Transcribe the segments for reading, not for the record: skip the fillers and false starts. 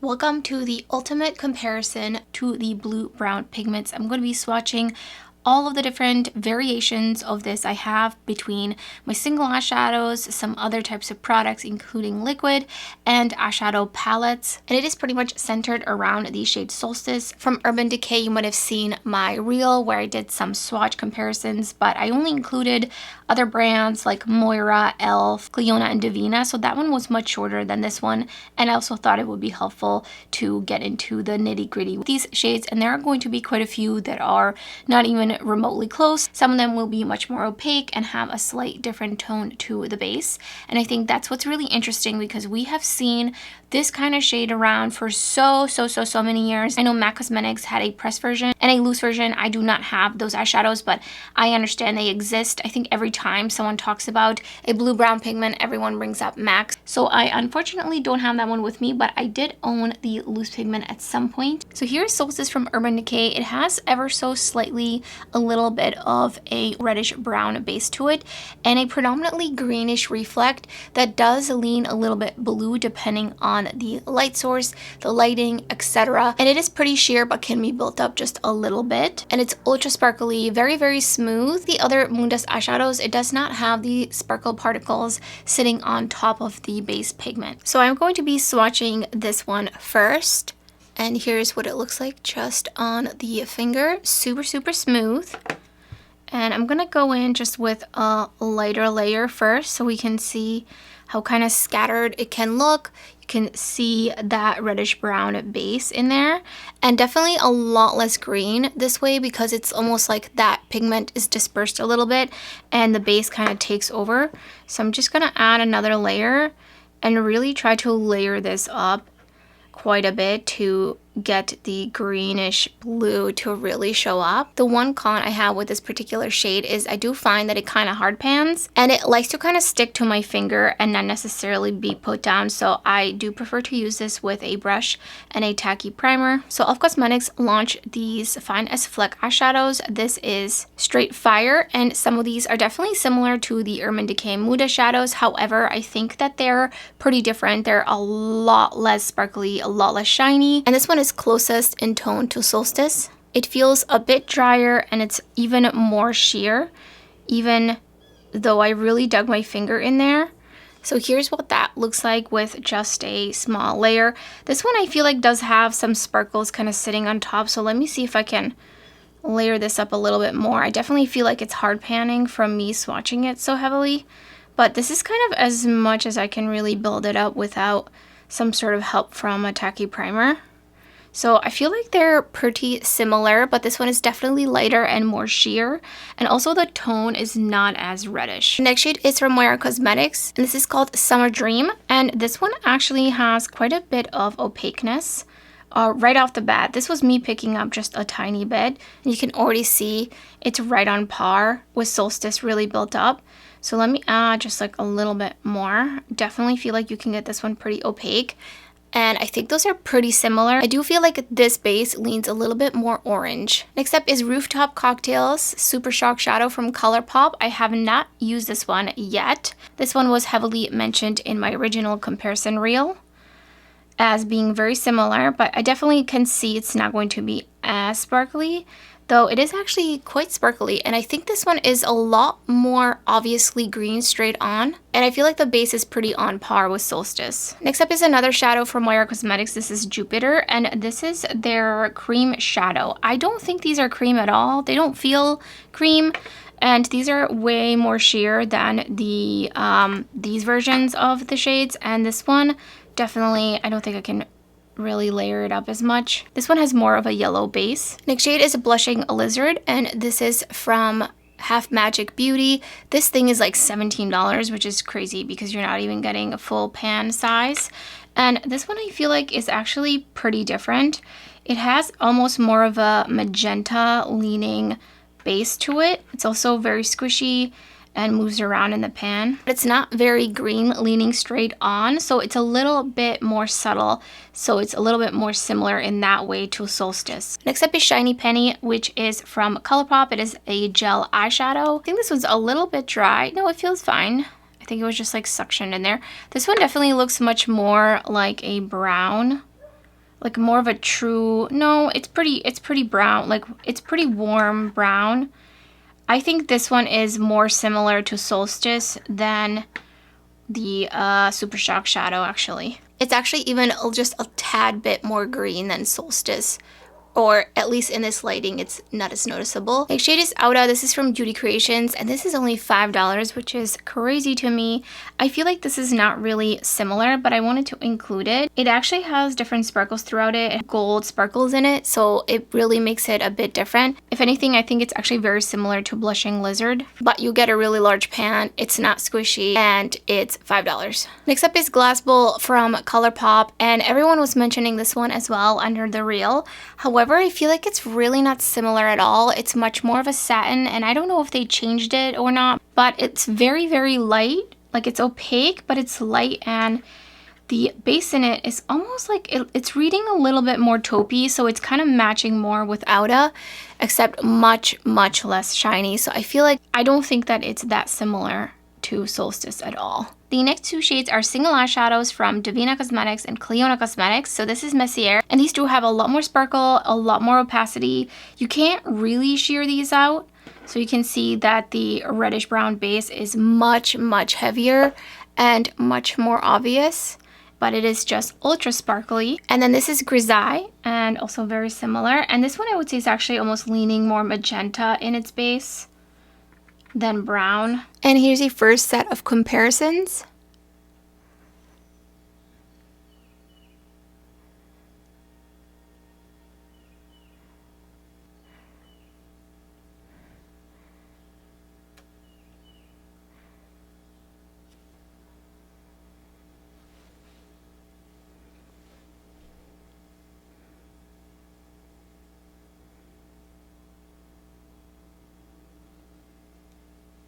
Welcome to the ultimate comparison to the blue brown pigments. I'm going to be swatching all of the different variations of this I have between my single eyeshadows, some other types of products including liquid and eyeshadow palettes. And it is pretty much centered around the shade Solstice. From Urban Decay, you might have seen my reel where I did some swatch comparisons, but I only included other brands like Moira, Elf, Clionadh, and Devinah. So that one was much shorter than this one. And I also thought it would be helpful to get into the nitty gritty with these shades. And there are going to be quite a few that are not even remotely close. Some of them will be much more opaque and have a slight different tone to the base. And I think that's what's really interesting because we have seen this kind of shade around for so many years. I know MAC Cosmetics had a pressed version and a loose version. I do not have those eyeshadows, but I understand they exist. I think every time someone talks about a blue-brown pigment, everyone brings up MAC. So I unfortunately don't have that one with me, but I did own the loose pigment at some point. So here's Solstice from Urban Decay. It has ever so slightly a little bit of a reddish brown base to it and a predominantly greenish reflect that does lean a little bit blue depending on the light source, the lighting, etc. And it is pretty sheer but can be built up just a little bit. And it's ultra sparkly, very smooth. The other Moon Dust eyeshadows, it does not have the sparkle particles sitting on top of the base pigment. So I'm going to be swatching this one first. And here's what it looks like just on the finger. Super smooth. And I'm gonna go in just with a lighter layer first so we can see how kind of scattered it can look. You can see that reddish brown base in there, and definitely a lot less green this way because it's almost like that pigment is dispersed a little bit and the base kind of takes over. So I'm just gonna add another layer and really try to layer this up quite a bit to get the greenish blue to really show up. The one con I have with this particular shade is I do find that it kind of hard pans and it likes to kind of stick to my finger and not necessarily be put down. So I do prefer to use this with a brush and a tacky primer. So Elf Cosmetics launched these Fine as Fleck eyeshadows. This is straight fire, and some of these are definitely similar to the Urban Decay Mood shadows. However, I think that they're pretty different. They're a lot less sparkly, a lot less shiny, and this one is closest in tone to Solstice. It feels a bit drier and it's even more sheer, even though I really dug my finger in there. So here's what that looks like with just a small layer. This one I feel like does have some sparkles kind of sitting on top, so let me see if I can layer this up a little bit more. I definitely feel like it's hard panning from me swatching it so heavily, but this is kind of as much as I can really build it up without some sort of help from a tacky primer. So I feel like they're pretty similar, but this one is definitely lighter and more sheer, and also the tone is not as reddish. The next shade is from Moira Cosmetics, and this is called Summer Dream, and this one actually has quite a bit of opaqueness right off the bat. This was me picking up just a tiny bit, and you can already see it's right on par with Solstice really built up. So let me add just like a little bit more. Definitely feel like you can get this one pretty opaque. And I think those are pretty similar. I do feel like this base leans a little bit more orange. Next up is Rooftop Cocktails Super Shock Shadow from ColourPop. I have not used this one yet. This one was heavily mentioned in my original comparison reel as being very similar, but I definitely can see it's not going to be as sparkly, though it is actually quite sparkly, and I think this one is a lot more obviously green straight on, and I feel like the base is pretty on par with Solstice. Next up is another shadow from Moira Cosmetics. This is Jupiter, and this is their cream shadow. I don't think these are cream at all. They don't feel cream, and these are way more sheer than the these versions of the shades, and this one definitely, I don't think I can really layer it up as much. This one has more of a yellow base. Next shade is Blushing Lizard, and this is from Half Magic Beauty. This thing is like $17, which is crazy because you're not even getting a full pan size. And this one I feel like is actually pretty different. It has almost more of a magenta leaning base to it. It's also very squishy and moves around in the pan. It's not very green leaning straight on, so it's a little bit more subtle. So it's a little bit more similar in that way to Solstice. Next up is Shiny Penny, which is from ColourPop. It is a gel eyeshadow. I think this one's a little bit dry. No, it feels fine. I think it was just like suctioned in there. This one definitely looks much more like a brown like more of a true, no, it's pretty brown, like it's pretty warm brown. I think this one is more similar to Solstice than the Super Shock Shadow actually. It's actually even just a tad bit more green than Solstice. Or at least in this lighting, it's not as noticeable. Next shade is Outa. This is from Beauty Creations, and this is only $5, which is crazy to me. I feel like this is not really similar, but I wanted to include it. It actually has different sparkles throughout it, gold sparkles in it, so it really makes it a bit different. If anything, I think it's actually very similar to Blushing Lizard, but you get a really large pan, it's not squishy, and it's $5. Next up is Glass Bowl from ColourPop, and everyone was mentioning this one as well under the reel. However, I feel like it's really not similar at all. It's much more of a satin, and I don't know if they changed it or not, but it's very, very light. Like it's opaque, but it's light, and the base in it is almost like it's reading a little bit more taupey, so it's kind of matching more with Outa, except much, much less shiny. So I feel like I don't think that it's that similar to Solstice at all. The next two shades are single eyeshadows from Devinah Cosmetics and Clionadh Cosmetics. So this is Messier, and these two have a lot more sparkle, a lot more opacity. You can't really sheer these out, so you can see that the reddish brown base is much, much heavier and much more obvious, but it is just ultra sparkly. And then this is Grisaille, and also very similar. And this one I would say is actually almost leaning more magenta in its base than brown. And here's the first set of comparisons.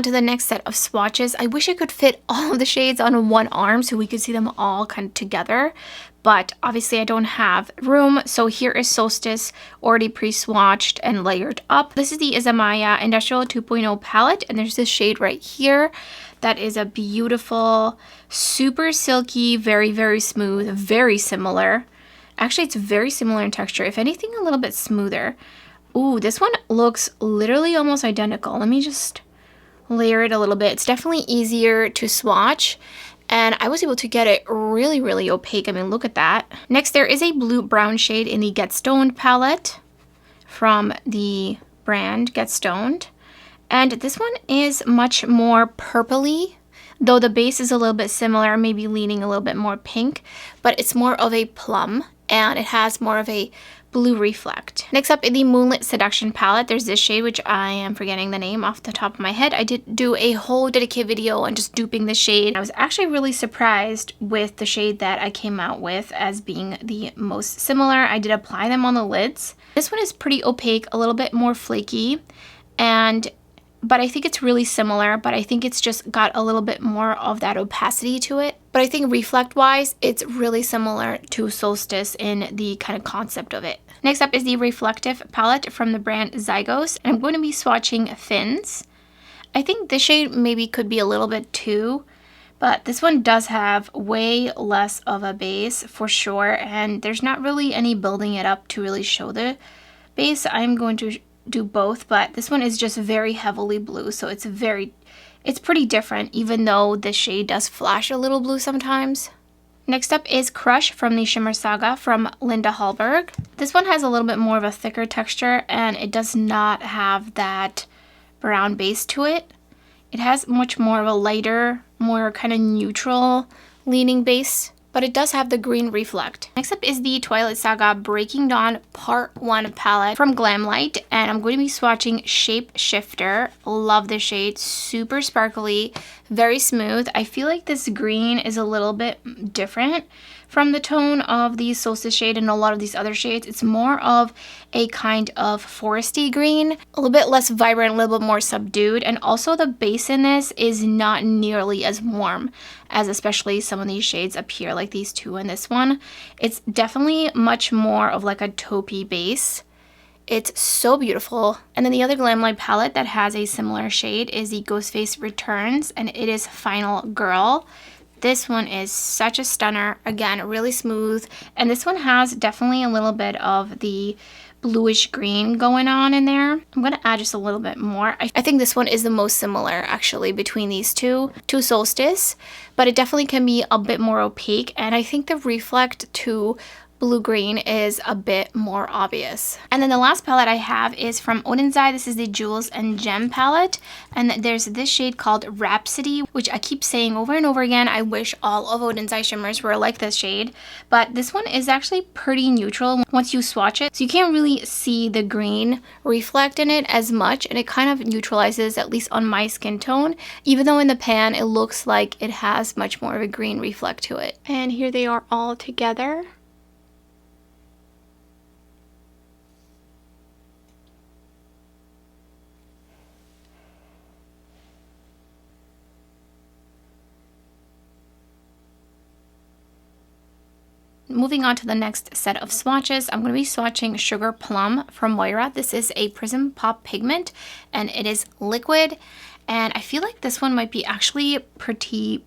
To the next set of swatches. I wish I could fit all of the shades on one arm so we could see them all kind of together, but obviously I don't have room. So here is Solstice, already pre-swatched and layered up. This is the Izamaya Industrial 2.0 palette, and there's this shade right here that is a beautiful, super silky, very, very smooth, very similar. Actually, it's very similar in texture. If anything, a little bit smoother. Ooh, this one looks literally almost identical. Let me just layer it a little bit. It's definitely easier to swatch, and I was able to get it really, really opaque. I mean, look at that. Next, there is a blue brown shade in the Get Stoned palette from the brand Get Stoned, and this one is much more purpley, though the base is a little bit similar, maybe leaning a little bit more pink, but it's more of a plum, and it has more of a blue reflect. Next up, in the Moonlit Seduction palette, there's this shade, which I am forgetting the name off the top of my head. I did do a whole Decay video on just duping the shade. I was actually really surprised with the shade that I came out with as being the most similar. I did apply them on the lids. This one is pretty opaque, a little bit more flaky, but I think it's really similar, but I think it's just got a little bit more of that opacity to it. But I think reflect-wise, it's really similar to Solstice in the kind of concept of it. Next up is the Reflective palette from the brand Zygos, and I'm going to be swatching Fins. I think this shade maybe could be a little bit too, but this one does have way less of a base for sure, and there's not really any building it up to really show the base. I'm going to do both, but this one is just very heavily blue, so it's pretty different, even though the shade does flash a little blue sometimes. Next up is Crush from the Shimmer Saga from Linda Hallberg. This one has a little bit more of a thicker texture, and it does not have that brown base to it. It has much more of a lighter, more kind of neutral leaning base, but it does have the green reflect. Next up is the Twilight Saga Breaking Dawn Part 1 palette from Glam, and I'm going to be swatching Shape Shifter. Love this shade, super sparkly, very smooth. I feel like this green is a little bit different from the tone of the Solstice shade and a lot of these other shades. It's more of a kind of foresty green, a little bit less vibrant, a little bit more subdued, and also the base in this is not nearly as warm as especially some of these shades up here, like these two and this one. It's definitely much more of like a taupey base. It's so beautiful. And then the other Glam palette that has a similar shade is the Ghostface Returns, and it is Final Girl. This one is such a stunner. Again, really smooth. And this one has definitely a little bit of the bluish green going on in there. I'm going to add just a little bit more. I think this one is the most similar actually between these two to Solstice, but it definitely can be a bit more opaque, and I think the reflect to blue-green is a bit more obvious. And then the last palette I have is from Oden's Eye. This is the Jewels and Gem palette, and there's this shade called Rhapsody, which I keep saying over and over again. I wish all of Oden's Eye shimmers were like this shade, but this one is actually pretty neutral once you swatch it, so you can't really see the green reflect in it as much, and it kind of neutralizes, at least on my skin tone, even though in the pan it looks like it has much more of a green reflect to it. And here they are all together. Moving on to the next set of swatches, I'm going to be swatching Sugar Plum from Moira. This is a Prism Pop pigment, and it is liquid. And I feel like this one might be actually pretty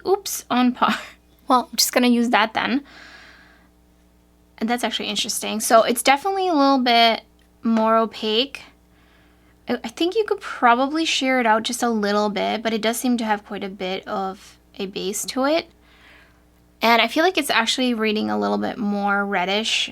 oops on par. Well, I'm just going to use that then. And that's actually interesting. So it's definitely a little bit more opaque. I think you could probably sheer it out just a little bit, but it does seem to have quite a bit of a base to it. And I feel like it's actually reading a little bit more reddish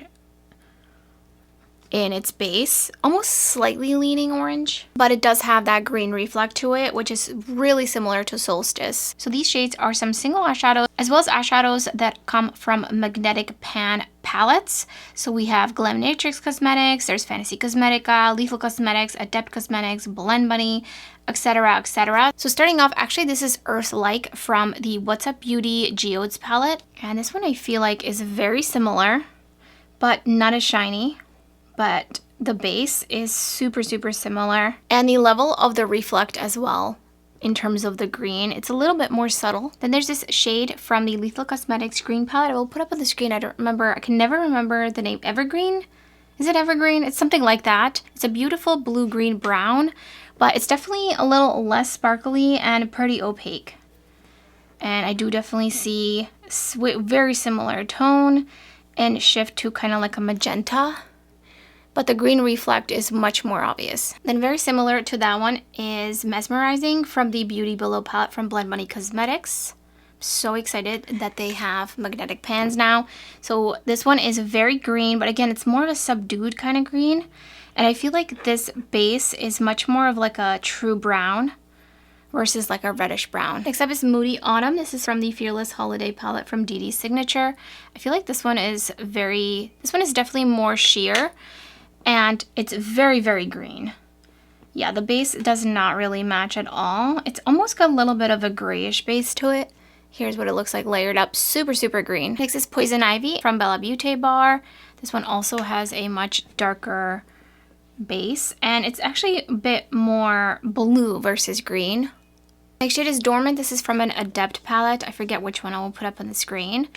in its base, almost slightly leaning orange, but it does have that green reflect to it, which is really similar to Solstice. So these shades are some single eyeshadows, as well as eyeshadows that come from Magnetic Pan palettes. So we have Glam Natrix Cosmetics, there's Fantasy Cosmetica, Lethal Cosmetics, Adept Cosmetics, Blend Bunny, etc, etc. So starting off, actually this is Earth Like from the What's Up Beauty Geodes palette, and this one I feel like is very similar, but not as shiny. But the base is super similar, and the level of the reflect as well in terms of the green, it's a little bit more subtle. Then there's this shade from the Lethal Cosmetics green palette. I will put up on the screen. I can never remember the name. Evergreen? Is it Evergreen? It's something like that. It's a beautiful blue-green brown, but it's definitely a little less sparkly and pretty opaque. And I do definitely see very similar tone and shift to kind of like a magenta, but the green reflect is much more obvious. Then very similar to that one is Mesmerizing from the Beauty Below palette from Blend Bunny Cosmetics. So excited that they have magnetic pans now. So this one is very green, but again, it's more of a subdued kind of green. And I feel like this base is much more of like a true brown versus like a reddish brown. Next up is Moody Autumn. This is from the Fearless Holiday palette from Dede's Signature. I feel like this one is definitely more sheer, and it's very green. Yeah, the base does not really match at all. It's almost got a little bit of a grayish base to it. Here's what it looks like layered up, super green. Next is Poison Ivy from Bella Beaute Bar. This one also has a much darker base, and it's actually a bit more blue versus green. Next shade is Dormant. This is from an Adept palette. I forget which one. I will put up on the screen.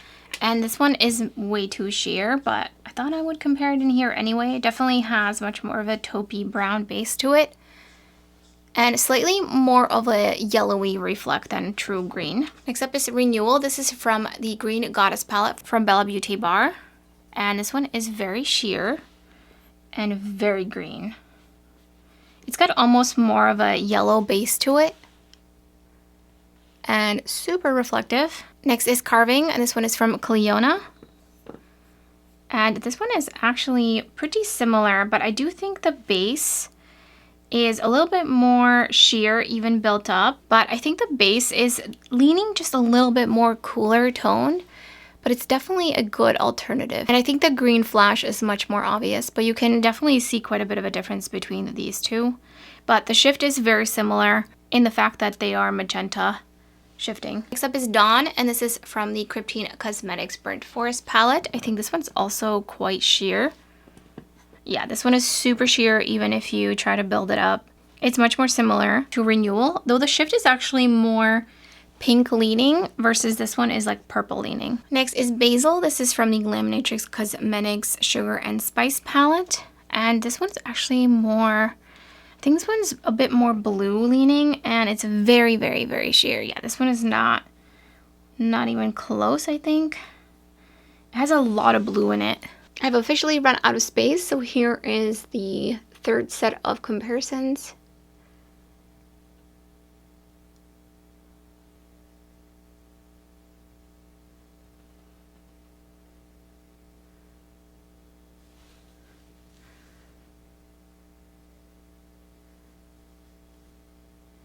And this one is way too sheer, but I thought I would compare it in here anyway. It definitely has much more of a taupey brown base to it, and slightly more of a yellowy reflect than true green. Next up is Renewal. This is from the Green Goddess palette from Bella Beaute Bar, and this one is very sheer and very green. It's got almost more of a yellow base to it and super reflective. Next is Carving, and this one is from Clionadh. And this one is actually pretty similar, but I do think the base is a little bit more sheer, even built up. But I think the base is leaning just a little bit more cooler toned, but it's definitely a good alternative. And I think the green flash is much more obvious, but you can definitely see quite a bit of a difference between these two. But the shift is very similar in the fact that they are magenta shifting. Next up is Dawn, and this is from the Cryptine Cosmetics Burnt Forest palette. I think this one's also quite sheer. Yeah, this one is super sheer even if you try to build it up. It's much more similar to Renewal, though the shift is actually more pink leaning versus this one is like purple leaning. Next is Basil. This is from the Glam Natrix Cosmetics Sugar and Spice palette, and this one's actually more, I think this one's a bit more blue leaning, and it's very sheer. Yeah, this one is not Not even close, I think. It has a lot of blue in it. I've officially run out of space, so here is the third set of comparisons.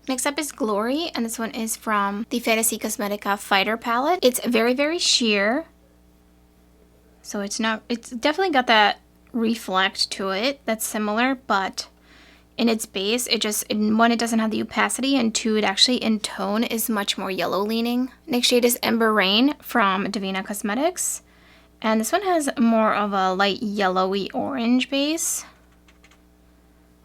Next up is Glory, and this one is from the Fantasy Cosmetica Fighter palette. It's very, very sheer. So it's definitely got that reflect to it that's similar, but in its base, one, it doesn't have the opacity, and two, it actually in tone is much more yellow leaning. Next shade is Ember Rain from Devinah Cosmetics. And this one has more of a light yellowy orange base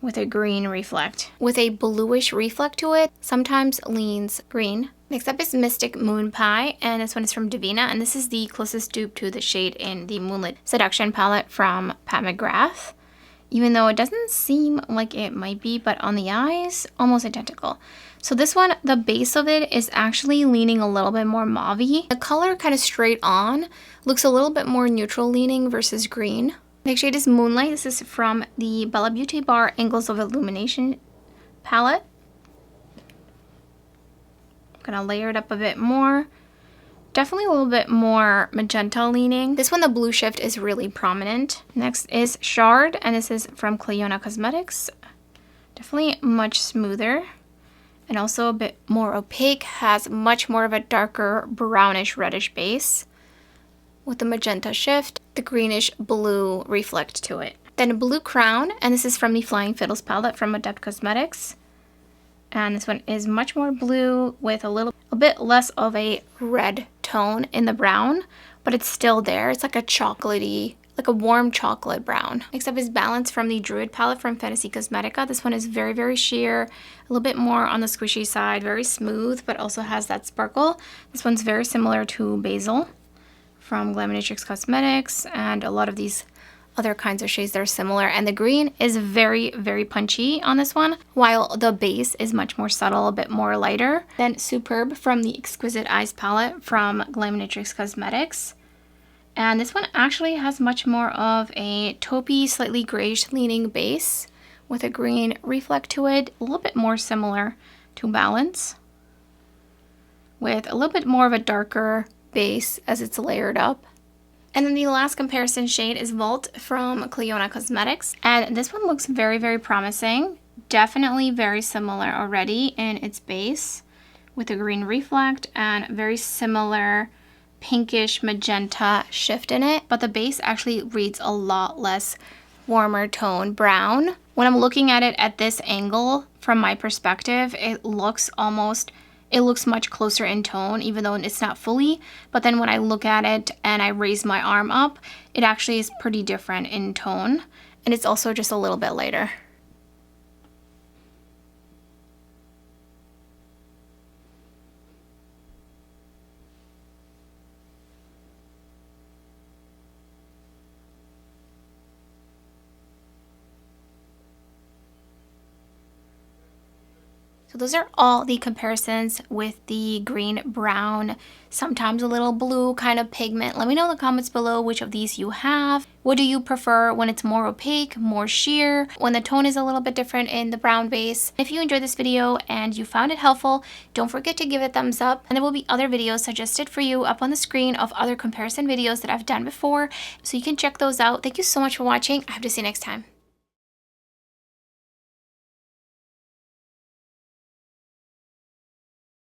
with a green reflect. With a bluish reflect to it, sometimes leans green. Next up is Mystic Moon Pie, and this one is from Devinah, and this is the closest dupe to the shade in the Moonlit Seduction palette from Pat McGrath. Even though it doesn't seem like it might be, but on the eyes, almost identical. So this one, the base of it is actually leaning a little bit more mauve-y. The color kind of straight on looks a little bit more neutral leaning versus green. Next shade is Moonlight. This is from the Bella Beauty Bar Angles of Illumination palette. I'm gonna layer it up a bit more. Definitely a little bit more magenta leaning. This one, the blue shift is really prominent. Next is Shard, and this is from Clionadh Cosmetics. Definitely much smoother and also a bit more opaque. Has much more of a darker brownish reddish base with the magenta shift, the greenish blue reflect to it. Then a Blue Crown, and this is from the Flying Fiddles palette from Adept Cosmetics. And this one is much more blue with a bit less of a red tone in the brown, but it's still there. It's like a chocolatey, like a warm chocolate brown. Next up is Balance from the Druid palette from Fantasy Cosmetica. This one is very, very sheer, a little bit more on the squishy side, very smooth, but also has that sparkle. This one's very similar to Basil from Glam Cosmetics, and a lot of these other kinds of shades that are similar. And the green is very, very punchy on this one, while the base is much more subtle, a bit more lighter. Then Superb from the Exquisite Eyes palette from Glam Cosmetics. And this one actually has much more of a taupey, slightly grayish leaning base with a green reflect to it, a little bit more similar to Balance, with a little bit more of a darker base as it's layered up. And then the last comparison shade is Vault from Clionadh Cosmetics, and this one looks very, very promising. Definitely very similar already in its base with a green reflect and very similar pinkish magenta shift in it, but the base actually reads a lot less warmer tone brown. When I'm looking at it at this angle from my perspective, it looks much closer in tone, even though it's not fully. But then when I look at it and I raise my arm up, it actually is pretty different in tone. And it's also just a little bit lighter. So those are all the comparisons with the green, brown, sometimes a little blue kind of pigment. Let me know in the comments below which of these you have. What do you prefer when it's more opaque, more sheer, when the tone is a little bit different in the brown base? If you enjoyed this video and you found it helpful, don't forget to give it a thumbs up. And there will be other videos suggested for you up on the screen of other comparison videos that I've done before, so you can check those out. Thank you so much for watching. I hope to see you next time.